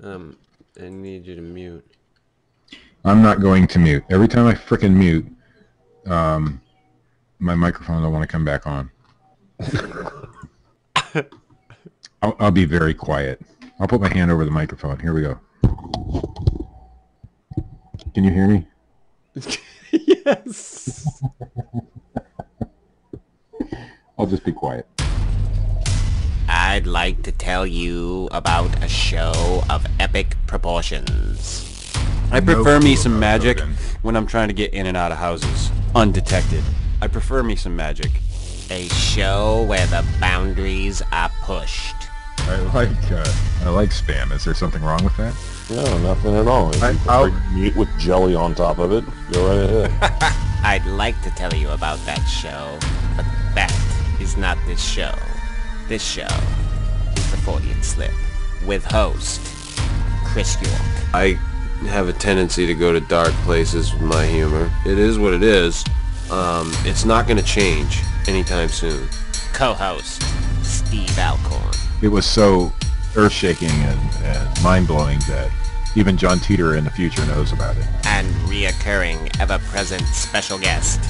I need you to mute. I'm not going to mute. Every time I frickin' mute, my microphone will want to come back on. I'll be very quiet. I'll put my hand over the microphone. Here we go. Can you hear me? Yes. I'll just be quiet. I'd like to tell you about a show of epic proportions. I prefer me some magic when I'm trying to get in and out of houses undetected. I prefer me some magic. A show where the boundaries are pushed. I like spam. Is there something wrong with that? No, nothing at all. If you prefer meat with jelly on top of it, go right ahead. I'd like to tell you about that show, but that is not this show. This show is the Fortean Slip, with host Chris York. I have a tendency to go to dark places with my humor. It is what it is. It's not going to change anytime soon. Co-host Steve Alcorn. It was so earth-shaking and mind-blowing that even John Teeter in the future knows about it. And reoccurring, ever-present special guest,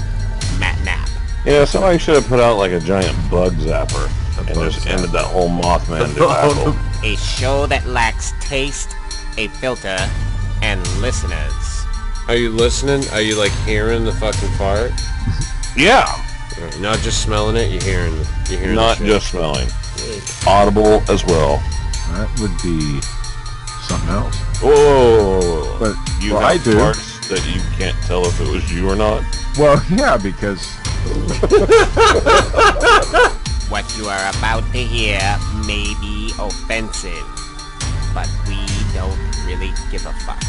Matt Knapp. Yeah, somebody should have put out like a giant bug zapper and just ended that whole Mothman debacle. A show that lacks taste, a filter, and listeners. Are you listening? Are you like hearing the fucking fart? Yeah. You're not just smelling it, you're hearing Not the shit. just smelling. Audible as well. That would be something else. Whoa. But you well, have I do. parts that you can't tell if it was you or not? Well, yeah, because... What you are about to hear may be offensive, but we don't really give a fuck.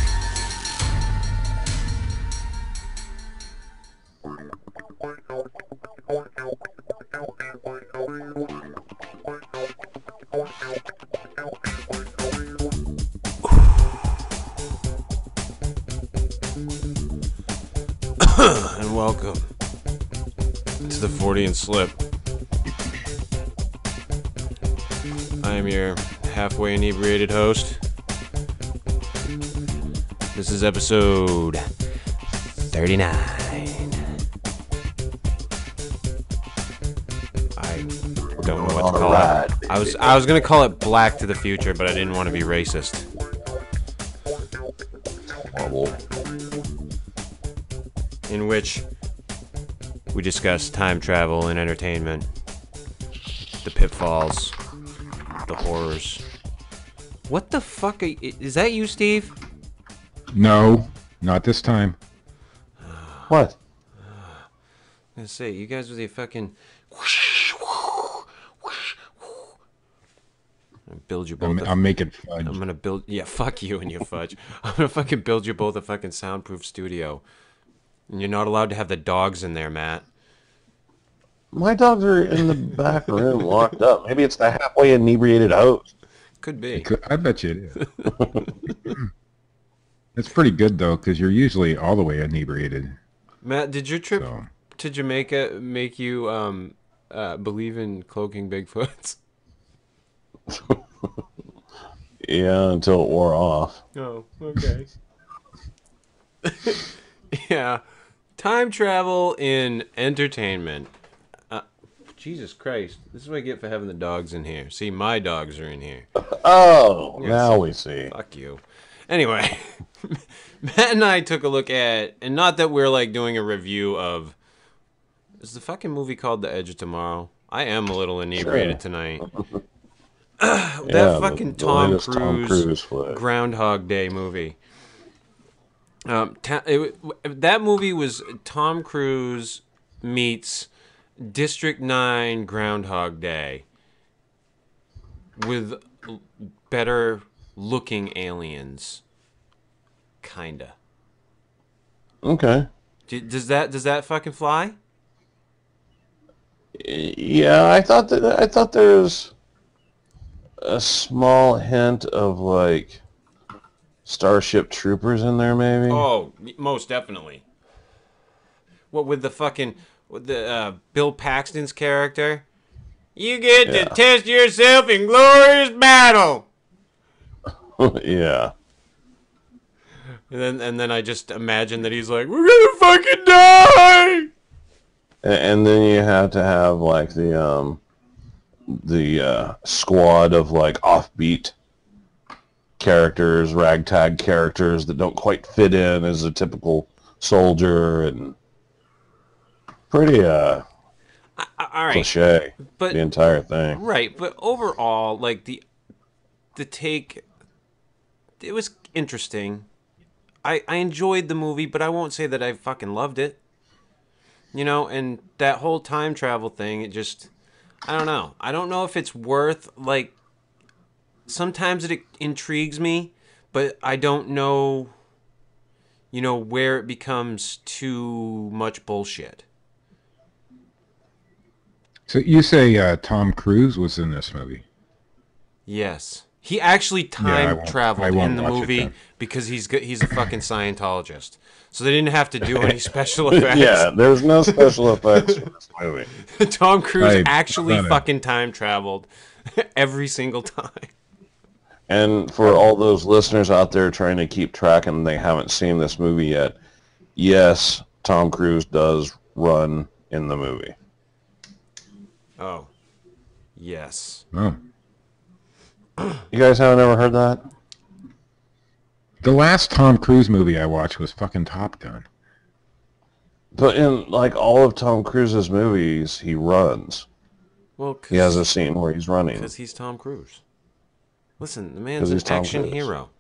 And welcome to the Fortean Slip. I am your halfway inebriated host. This is episode 39. I don't know what to call it. I was gonna call it Black to the Future, but I didn't want to be racist. Horrible. In which we discuss time travel and entertainment, the pitfalls, the horrors. What the fuck is that you, Steve? No, not this time. What? I'm gonna say, you guys with your fucking... build you both. I'm making fudge. I'm gonna build... Yeah, fuck you and your fudge. I'm gonna fucking build you both a fucking soundproof studio. And you're not allowed to have the dogs in there, Matt. My dogs are in the back room locked up. Maybe it's the halfway inebriated host. Could be. I bet you it is. It's pretty good, though, because you're usually all the way inebriated. Matt, did your trip to Jamaica make you believe in cloaking Bigfoots? Yeah, until it wore off. Oh, okay. Yeah. Time travel in entertainment. Jesus Christ. This is what I get for having the dogs in here. See, my dogs are in here. Oh, Yes. now we see. Fuck you. Anyway, Matt and I took a look at, and not that we're like doing a review of, is the fucking movie called The Edge of Tomorrow? I am a little inebriated tonight. That fucking the Tom latest Tom Cruise flick. Groundhog Day movie. That movie was Tom Cruise meets District 9 Groundhog Day with better looking aliens. Kinda. Okay. Does that fucking fly? Yeah, I thought there was a small hint of like Starship Troopers in there, maybe. Oh, most definitely. What with the Bill Paxton's character? You get to test yourself in glorious battle. Yeah. And then I just imagine that he's like, we're gonna fucking die. And then you have to have like the squad of like offbeat characters, ragtag characters that don't quite fit in as a typical soldier, and pretty All right, cliche, but the entire thing. right, but overall, like the take, it was interesting. I enjoyed the movie, but I won't say that I fucking loved it. You know, and that whole time travel thing, it just, I don't know. I don't know if it's worth, like, sometimes it intrigues me, but I don't know, you know, where it becomes too much bullshit. So you say Tom Cruise was in this movie? Yes. He actually time traveled in the movie it because he's a fucking Scientologist. So they didn't have to do any special effects. Yeah, there's no special effects in this movie. Tom Cruise I've actually done it. fucking time traveled every single time. And for all those listeners out there trying to keep track and they haven't seen this movie yet, yes, Tom Cruise does run in the movie. Oh. Yes. Oh. You guys haven't ever heard that? The last Tom Cruise movie I watched was fucking Top Gun. But in like all of Tom Cruise's movies, he runs. Well, He has a scene where he's running. because he's Tom Cruise. Listen, the man's 'Cause an he's Tom action Cruise. hero.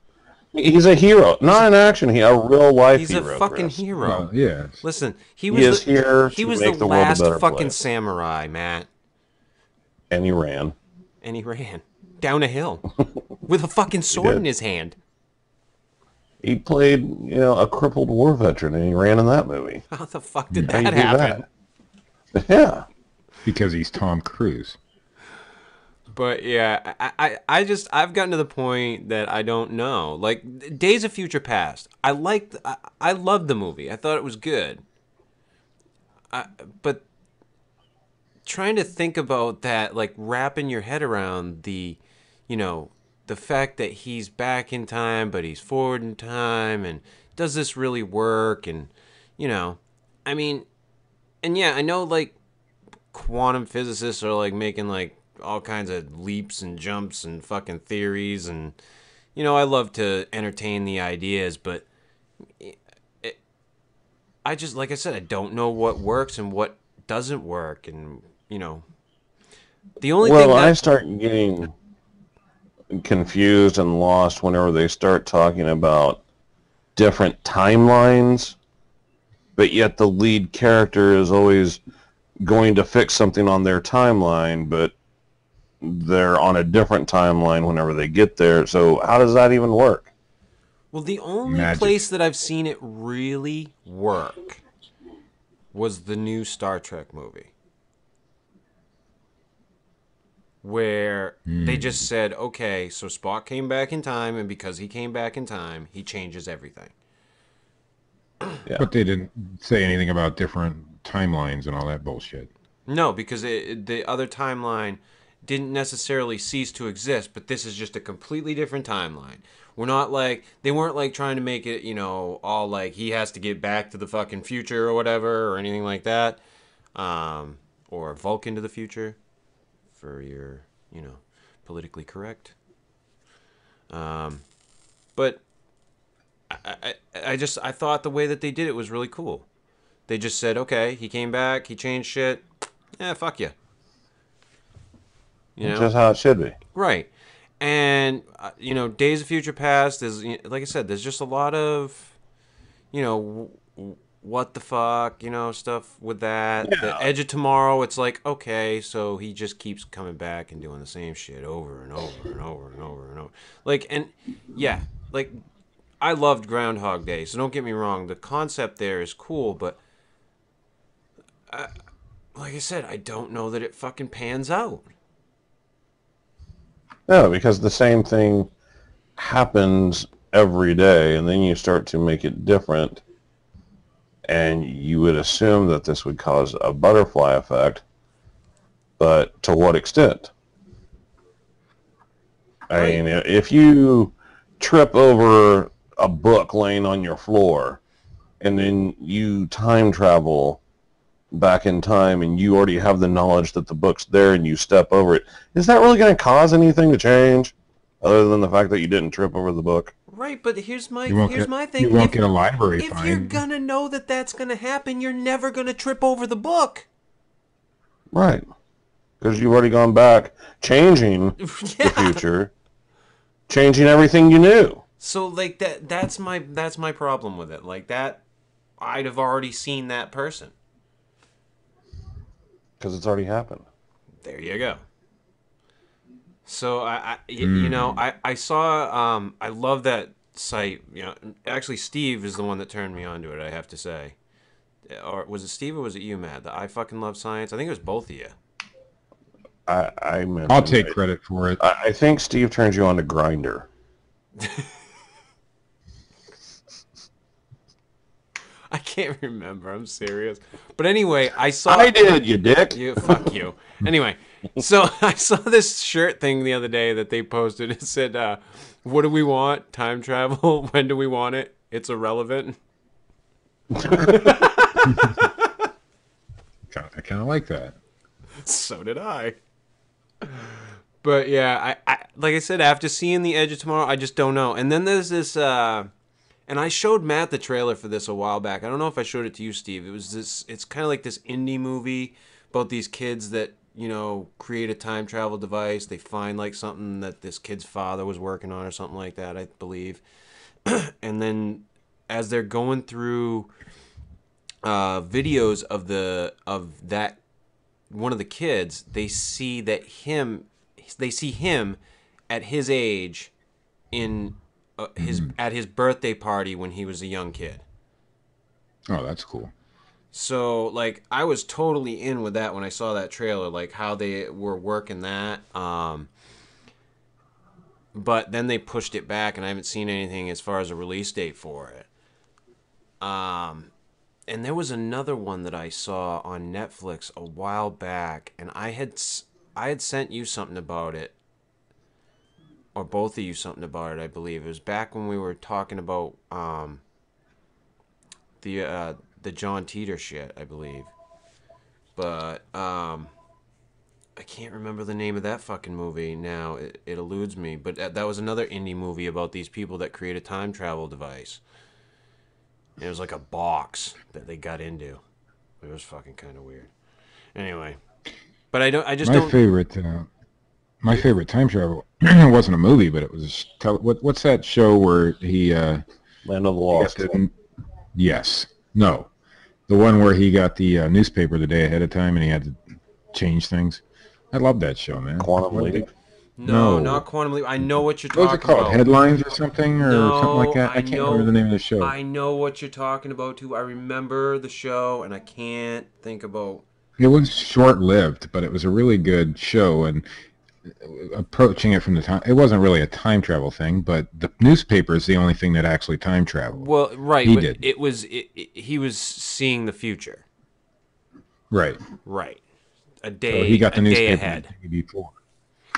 He's a hero, not an action hero, a real life He's hero. a fucking Chris. hero. Well, yeah. Listen, he He was is here he to was make the the world a last better fucking place. samurai, Matt, And he ran. and he ran down a hill with a fucking sword in his hand. He played, a crippled war veteran, and he ran in that movie. How the fuck did How you that do happen? that? Yeah. Because he's Tom Cruise. But yeah, I've gotten to the point that I don't know. Like Days of Future Past, I loved the movie. I thought it was good. But trying to think about that, like wrapping your head around the fact that he's back in time, but he's forward in time, and does this really work? And I mean, and yeah, I know like quantum physicists are like making like all kinds of leaps and jumps and fucking theories, and I love to entertain the ideas, but I just, like I said, I don't know what works and what doesn't work, and the only thing that I start getting confused and lost whenever they start talking about different timelines, but yet the lead character is always going to fix something on their timeline, but they're on a different timeline whenever they get there. So how does that even work? Well, the only Magic. place that I've seen it really work was the new Star Trek movie, where they just said, okay, so Spock came back in time, and because he came back in time, he changes everything. Yeah. But they didn't say anything about different timelines and all that bullshit. No, because the other timeline didn't necessarily cease to exist, but this is just a completely different timeline. We're not like, they weren't like trying to make it, all like he has to get back to the fucking future or whatever or anything like that. Or Vulcan to the future for your, politically correct. But I thought the way that they did it was really cool. They just said, okay, he came back, he changed shit. Yeah, fuck you. Just how it should be. Right. And, Days of Future Past is, like I said, there's just a lot of, what the fuck, stuff with that. Yeah. The Edge of Tomorrow, it's like, okay, so he just keeps coming back and doing the same shit over and over and over and over and over. Like, and, yeah, like, I loved Groundhog Day, so don't get me wrong. The concept there is cool, but, like I said, I don't know that it fucking pans out. No, because the same thing happens every day, and then you start to make it different, and you would assume that this would cause a butterfly effect, but to what extent? I mean, if you trip over a book laying on your floor, and then you time travel back in time, and you already have the knowledge that the book's there, and you step over it, is that really going to cause anything to change, other than the fact that you didn't trip over the book? Right, but here's my thing. You won't get a library If fine. you're gonna know that that's gonna happen, you're never gonna trip over the book. Right. Because you've already gone back, changing the future, changing everything you knew. So like that's my problem with it. Like that, I'd have already seen that person. Because it's already happened. There you go. So you know, I saw I love that site. You know, actually Steve is the one that turned me on to it, I have to say. Or was it Steve or was it you, Matt? The I fucking love science. I think it was both of you. I'll take credit for it. I think Steve turned you on to Grindr. I can't remember. I'm serious. But anyway, I did, you dick. You fuck you. Anyway, so I saw this shirt thing the other day that they posted. It said, "What do we want? Time travel. When do we want it? It's irrelevant." I kind of like that. So did I. But yeah, I like I said, after seeing The Edge of Tomorrow, I just don't know. And then there's this, and I showed Matt the trailer for this a while back. I don't know if I showed it to you, Steve. It was this. It's kind of like this indie movie about these kids that, you know, create a time travel device. They find like something that this kid's father was working on or something like that, I believe. And then as they're going through videos of that one of the kids, they see him at his age in at his birthday party when he was a young kid. Oh, that's cool. So, like, I was totally in with that when I saw that trailer, like how they were working that. But then they pushed it back, and I haven't seen anything as far as a release date for it. And there was another one that I saw on Netflix a while back, and I had sent you something about it, or both of you something about it, I believe. It was back when we were talking about the John Teeter shit, I believe. But I can't remember the name of that fucking movie now. It eludes me. But that was another indie movie about these people that create a time travel device. And it was like a box that they got into. It was fucking kind of weird. Anyway, but my favorite time travel wasn't a movie, but it was what's that show where he Land of the Lost. Yes. No. The one where he got the newspaper the day ahead of time and he had to change things. I love that show, man. Quantum Leap? No, not Quantum Leap. I know what you're talking about. What was it called? Headlines or something? Or something like that? I can't remember the name of the show. I know what you're talking about, too. I remember the show, and I can't think about... It was short-lived, but it was a really good show, and approaching it from the time... It wasn't really a time travel thing, but the newspaper is the only thing that actually time traveled. Well, right. He did. He was seeing the future. Right. Right. A day, so he got the newspaper ahead. The day before.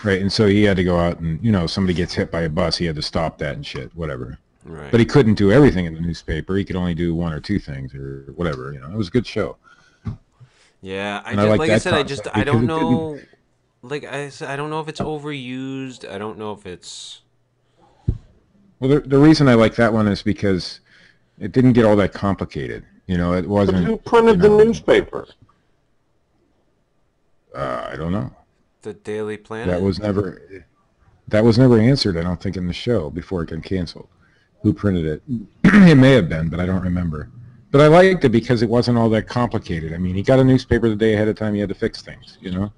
Right, and so he had to go out and, you know, somebody gets hit by a bus, he had to stop that and shit, whatever. Right. But he couldn't do everything in the newspaper. He could only do one or two things or whatever, you know. It was a good show. Yeah, I don't know. Like I said, I don't know if it's overused. I don't know if it's... Well, the reason I like that one is because it didn't get all that complicated. You know, it wasn't... But who printed the newspaper? I don't know. The Daily Planet? That was never answered, I don't think, in the show before it got canceled. Who printed it? It may have been, but I don't remember. But I liked it because it wasn't all that complicated. I mean, he got a newspaper the day ahead of time, he had to fix things, you know?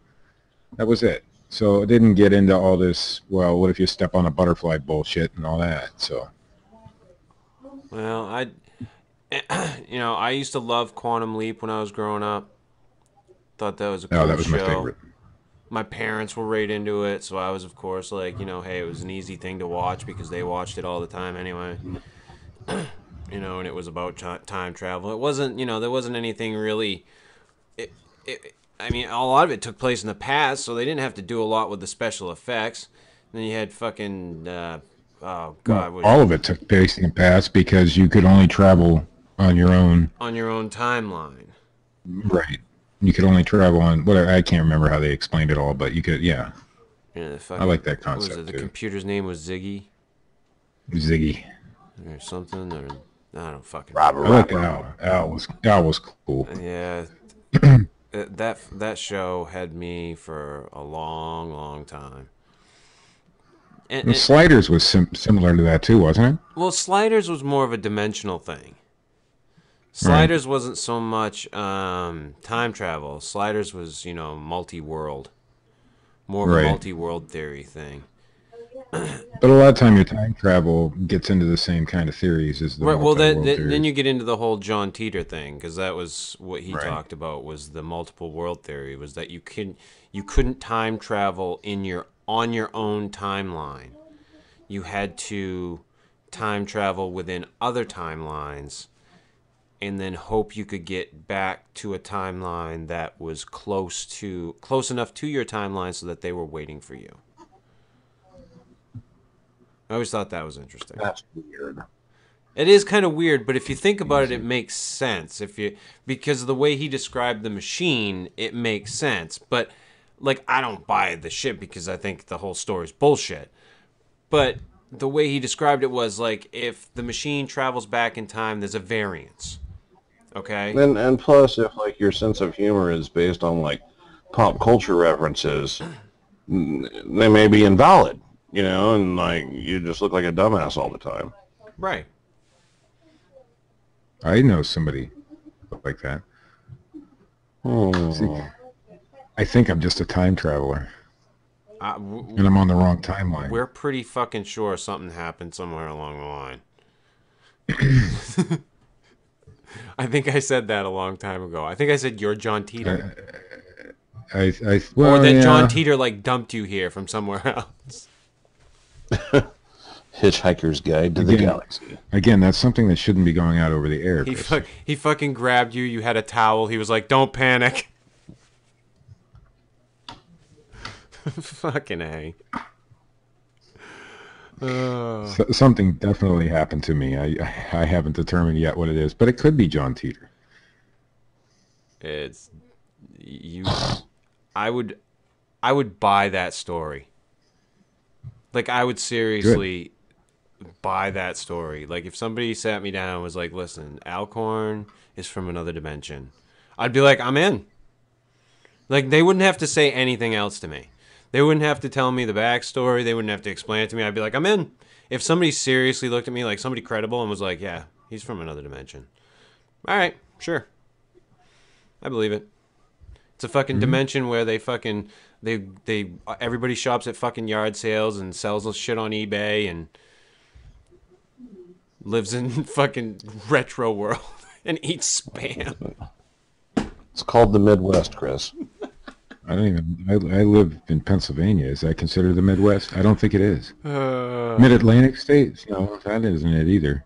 That was it. So it didn't get into all this, well, what if you step on a butterfly bullshit and all that, so... Well, I used to love Quantum Leap when I was growing up. Thought that was a cool show. Oh, that was my favorite. My parents were right into it, so I was, of course, like, you know, hey, it was an easy thing to watch because they watched it all the time anyway. You know, and it was about time travel. It wasn't, you know, there wasn't anything really... I mean, a lot of it took place in the past, so they didn't have to do a lot with the special effects. And then you had fucking Oh God, Well, all of it took place in the past because you could only travel on your own. On your own timeline. Right. You could only travel on whatever. I can't remember how they explained it all, but you could. Yeah. Yeah, I like that what was concept it? The too. computer's name was Ziggy Ziggy. or something, or I don't fucking. I like Al. Al was cool. Yeah, that show had me for a long, long time. And Sliders was similar to that too, wasn't it? Well, Sliders was more of a dimensional thing. Sliders wasn't so much time travel. Sliders was, multi-world. More of a multi-world theory thing. But a lot of time your time travel gets into the same kind of theories as the Well, theories. then you get into the whole John Teeter thing, because that was what he talked about, was the multiple world theory, was that you couldn't time travel on your own timeline. You had to time travel within other timelines and then hope you could get back to a timeline that was close enough to your timeline so that they were waiting for you. I always thought that was interesting. That's weird. It is kind of weird, but if you think about it, it makes sense. Because of the way he described the machine, it makes sense. But I don't buy the shit because I think the whole story's bullshit. But the way he described it was if the machine travels back in time, there's a variance. Okay? And plus, if your sense of humor is based on pop culture references, they may be invalid, and you just look like a dumbass all the time. Right. I know somebody like that. See, I think I'm just a time traveler. And I'm on the wrong timeline. We're pretty fucking sure something happened somewhere along the line. I think I said that a long time ago. I think I said you're John Teeter. Or that John Teeter dumped you here from somewhere else. Hitchhiker's Guide to the Galaxy. Again, that's something that shouldn't be going out over the air. He fucking grabbed you. You had a towel. He was like, "Don't panic." Fucking A. Something definitely happened to me. I haven't determined yet what it is, but it could be John Teeter. It's you. I would buy that story. I would seriously buy that story. If somebody sat me down and was like, "Listen, Alcorn is from another dimension," I'd be like, "I'm in." They wouldn't have to say anything else to me. They wouldn't have to tell me the backstory. They wouldn't have to explain it to me. I'd be like, I'm in. If somebody seriously looked at me like somebody credible and was like, yeah, he's from another dimension. All right, sure. I believe it. It's a fucking dimension where they everybody shops at fucking yard sales and sells shit on eBay and lives in fucking retro world and eats Spam. It's called the Midwest, Chris. I live in Pennsylvania. Is that considered the Midwest? I don't think it is. Mid-Atlantic states? No, that isn't it either.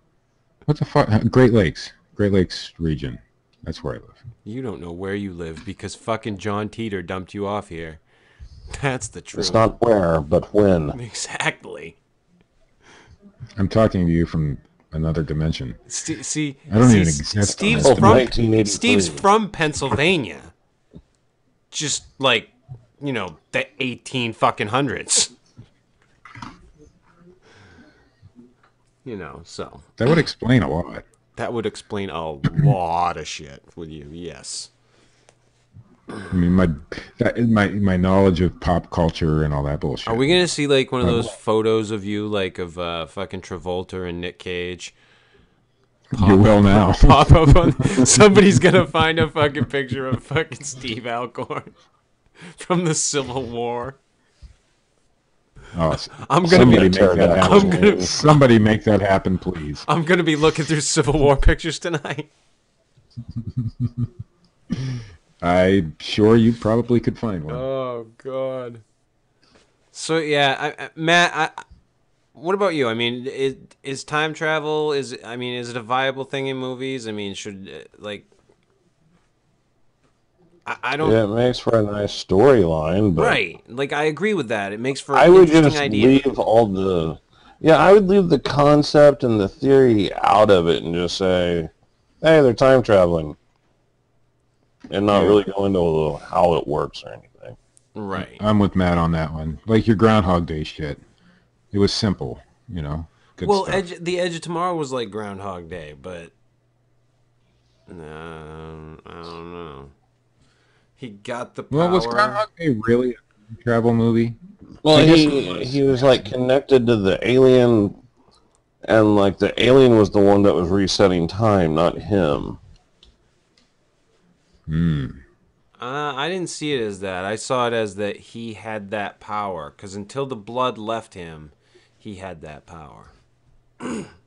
What the fuck? Great Lakes region. That's where I live. You don't know where you live because fucking John Teeter dumped you off here. That's the truth. It's not where, but when. Exactly. I'm talking to you from another dimension. See, I don't even exist. Steve's from Pennsylvania. Just the 18 fucking hundreds. So. That would explain a lot. That would explain a lot of shit with you, yes. I mean, my knowledge of pop culture and all that bullshit. Are we gonna see one of those photos of you, of fucking Travolta and Nick Cage? You will now. Pop up on somebody's gonna find a fucking picture of fucking Steve Alcorn from the Civil War. Oh, somebody make that happen, please. I'm gonna be looking through Civil War pictures tonight. I'm sure you probably could find one. Oh God. So yeah, Matt, what about you? I mean, is time travel is it a viable thing in movies? I mean, should I don't. Yeah, it makes for a nice storyline, but right. I agree with that. It makes for I an would interesting just idea. leave all the Yeah, I would leave the concept and the theory out of it and just say, hey, they're time traveling. And not really go into how it works or anything. Right. I'm with Matt on that one. Like your Groundhog Day shit. It was simple, you know. Good Well, stuff. The Edge of Tomorrow was like Groundhog Day, but no, I don't know. He got the power. Well, was Groundhog Day really a travel movie? Well, I guess it he was like connected to the alien, and like the alien was the one that was resetting time, not him. I didn't see it as that. I saw it as that he had that power. Because until the blood left him, he had that power.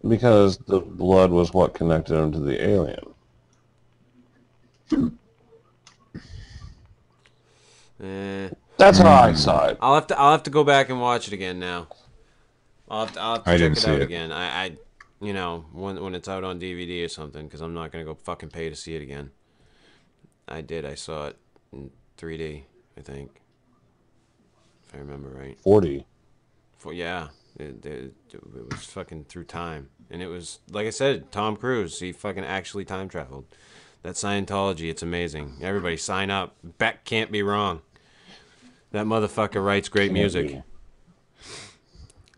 Because the blood was what connected him to the alien. That's how I saw it. I'll have to go back and watch it again now. I'll have to check it out again. I you know, when it's out on DVD or something, because I'm not gonna go fucking pay to see it again. I saw it in 3D, I think, if I remember right. 40. Yeah, it was fucking through time, and it was like I said, Tom Cruise. He fucking actually time traveled. That Scientology, it's amazing. Everybody sign up. Beck can't be wrong. That motherfucker writes great music.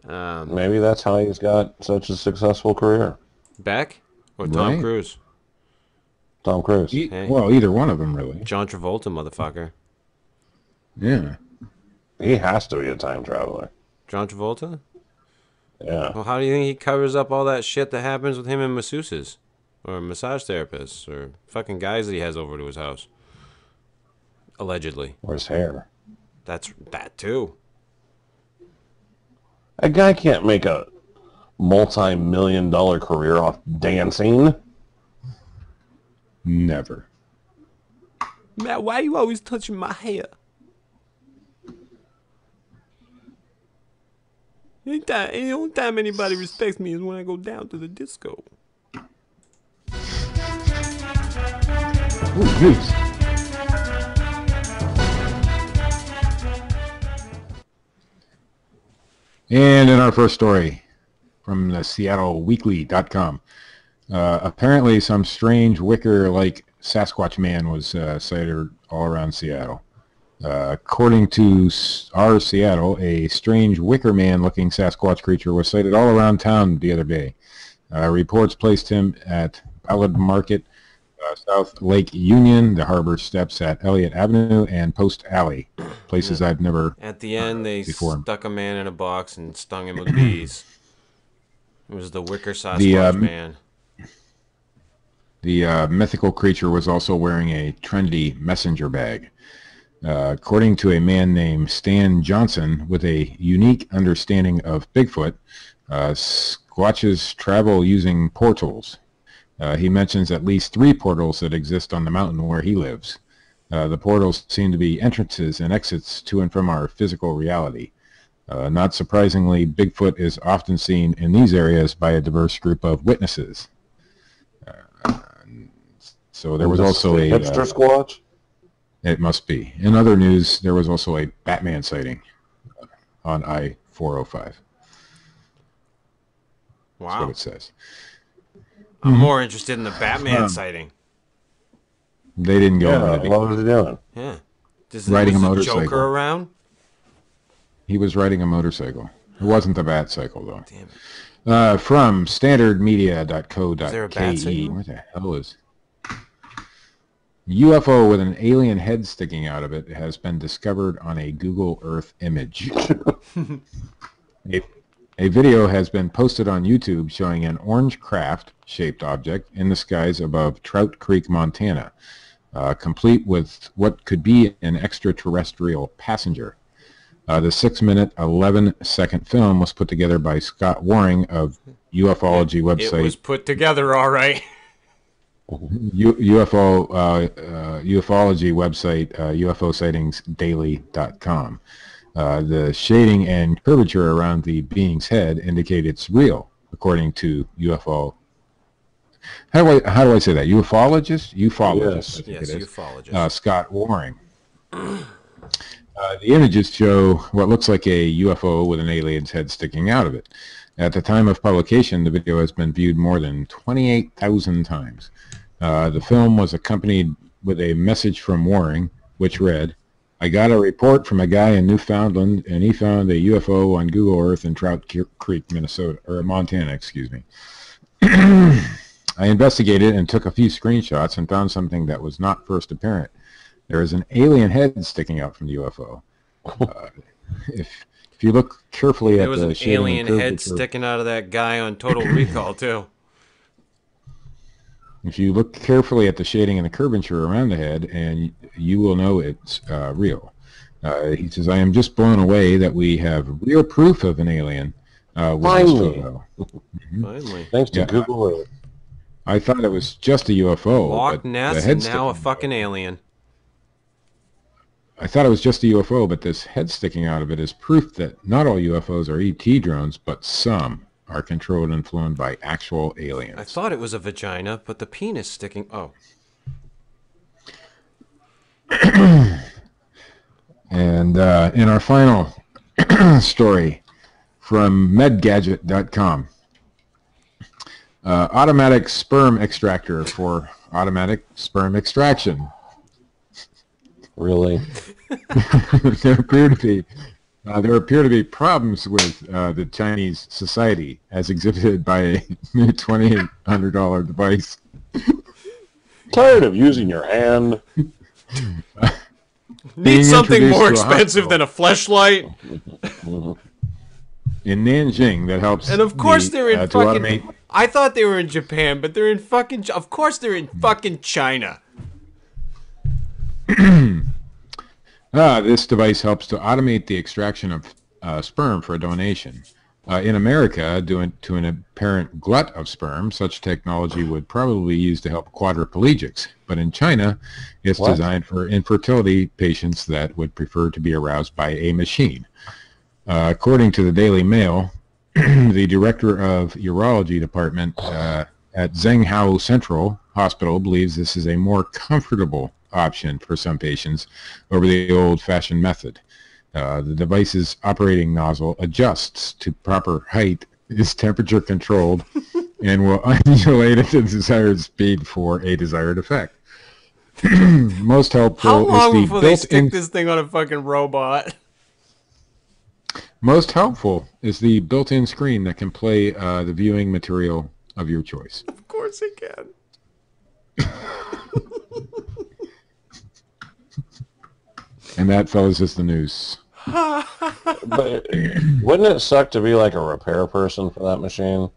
Maybe that's how he's got such a successful career. Beck or Tom Cruise? Tom Cruise. Hey. Well, either one of them, really. John Travolta, motherfucker. Yeah. He has to be a time traveler. John Travolta? Yeah. Well, how do you think he covers up all that shit that happens with him and masseuses? Or massage therapists? Or fucking guys that he has over to his house? Allegedly. Or his hair. That's that too. A guy can't make a multi-million-dollar career off dancing. Never. Matt, why are you always touching my hair? The only time anybody respects me is when I go down to the disco. Ooh, news. And in our first story from the SeattleWeekly.com, apparently some strange wicker-like Sasquatch man was sighted all around Seattle. According to our Seattle, a strange wicker man-looking Sasquatch creature was sighted all around town the other day. Reports placed him at Ballard Market, South Lake Union, the harbor steps at Elliott Avenue, and Post Alley, places I've never At the end, they before. stuck a man in a box and stung him with bees. It was the wicker Sasquatch man. The mythical creature was also wearing a trendy messenger bag. According to a man named Stan Johnson, with a unique understanding of Bigfoot, Squatches travel using portals. He mentions at least 3 portals that exist on the mountain where he lives. The portals seem to be entrances and exits to and from our physical reality. Not surprisingly, Bigfoot is often seen in these areas by a diverse group of witnesses. So there was also a... hipster squatch? It must be. In other news, there was also a Batman sighting on I-405. Wow. That's what it says. I'm more interested in the Batman sighting. They didn't go into What was he doing? Yeah. Riding a was the motorcycle. Joker around? He was riding a motorcycle. It wasn't the bat cycle, though. Damn it. From standardmedia.co.ke. Is there a bat signal? Where the hell is... UFO with an alien head sticking out of it has been discovered on a Google Earth image. A video has been posted on YouTube showing an orange craft-shaped object in the skies above Trout Creek, Montana, complete with what could be an extraterrestrial passenger. The 6-minute, 11-second film was put together by Scott Waring of ufology website. It was put together all right. ufology website, ufosightingsdaily.com. The shading and curvature around the being's head indicate it's real, according to UFO. How do I say that? Ufologist? Ufologist. Yes, ufologist. Scott Waring. The images show what looks like a UFO with an alien's head sticking out of it. At the time of publication, the video has been viewed more than 28,000 times. The film was accompanied with a message from Waring, which read, "I got a report from a guy in Newfoundland, and he found a UFO on Google Earth in Trout Creek, Montana, excuse me. I investigated and took a few screenshots and found something that was not first apparent. There is an alien head sticking out from the UFO. If you look carefully at the there was an alien head sticking out of that guy on Total Recall too. If you look carefully at the shading and the curvature around the head, and you will know it's real." He says, "I am just blown away that we have real proof of an alien with this photo." Finally. Thanks to Google Earth. I thought it was just a UFO. Loch Ness and now a fucking alien. I thought it was just a UFO, but this head sticking out of it is proof that not all UFOs are ET drones, but some are controlled and flown by actual aliens. I thought it was a vagina, but the penis sticking... Oh. And in our final story from medgadget.com, automatic sperm extractor for automatic sperm extraction. Really? There appear to be problems with the Chinese society, as exhibited by a new $2,800 device. Tired of using your hand. Need something more expensive than a fleshlight. In Nanjing, that helps. And of course they're in fucking... automate. I thought they were in Japan, but they're in fucking... Of course they're in fucking China. This device helps to automate the extraction of sperm for a donation. In America, due to an apparent glut of sperm, such technology would probably be used to help quadriplegics. But in China, it's designed for infertility patients that would prefer to be aroused by a machine. According to the Daily Mail, the director of urology department at Zhenghao Central Hospital believes this is a more comfortable option for some patients over the old-fashioned method. The device's operating nozzle adjusts to proper height, is temperature controlled, and will undulate at the desired speed for a desired effect. Most helpful How long is the before they stick this thing on a fucking robot? Most helpful is the built-in screen that can play the viewing material of your choice. Of course it can. And that, fellas, is the news. But wouldn't it suck to be like a repair person for that machine?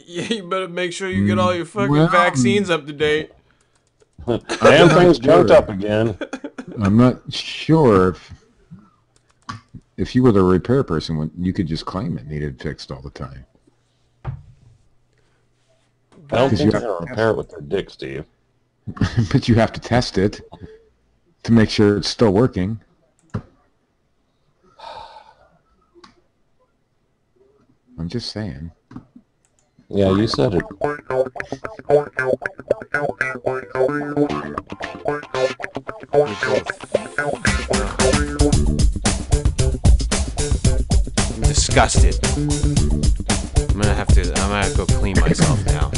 Yeah, you better make sure you get all your fucking vaccines up to date. Damn thing's jumped up again. I'm not sure if you were the repair person, you could just claim it needed fixed all the time. I don't think they're going to repair it with their dick, Steve. But you have to test it to make sure it's still working. I'm just saying. Yeah, you said it. I'm disgusted. I'm gonna have to go clean myself now.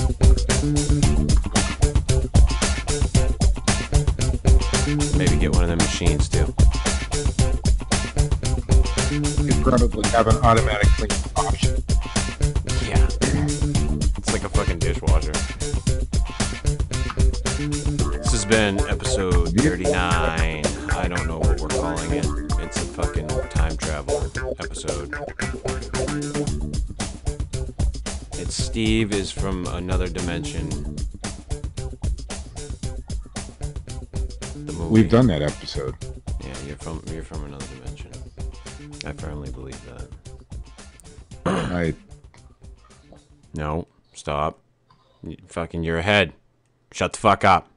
Maybe get one of them machines too. You probably have an automatic clean option. Yeah. It's like a fucking dishwasher. This has been episode 39. I don't know what we're calling it. It's a fucking time travel episode. It's Steve is from another dimension. The movie. We've done that episode. Yeah, you're from another dimension. I firmly believe that. No, stop. You're ahead. Shut the fuck up.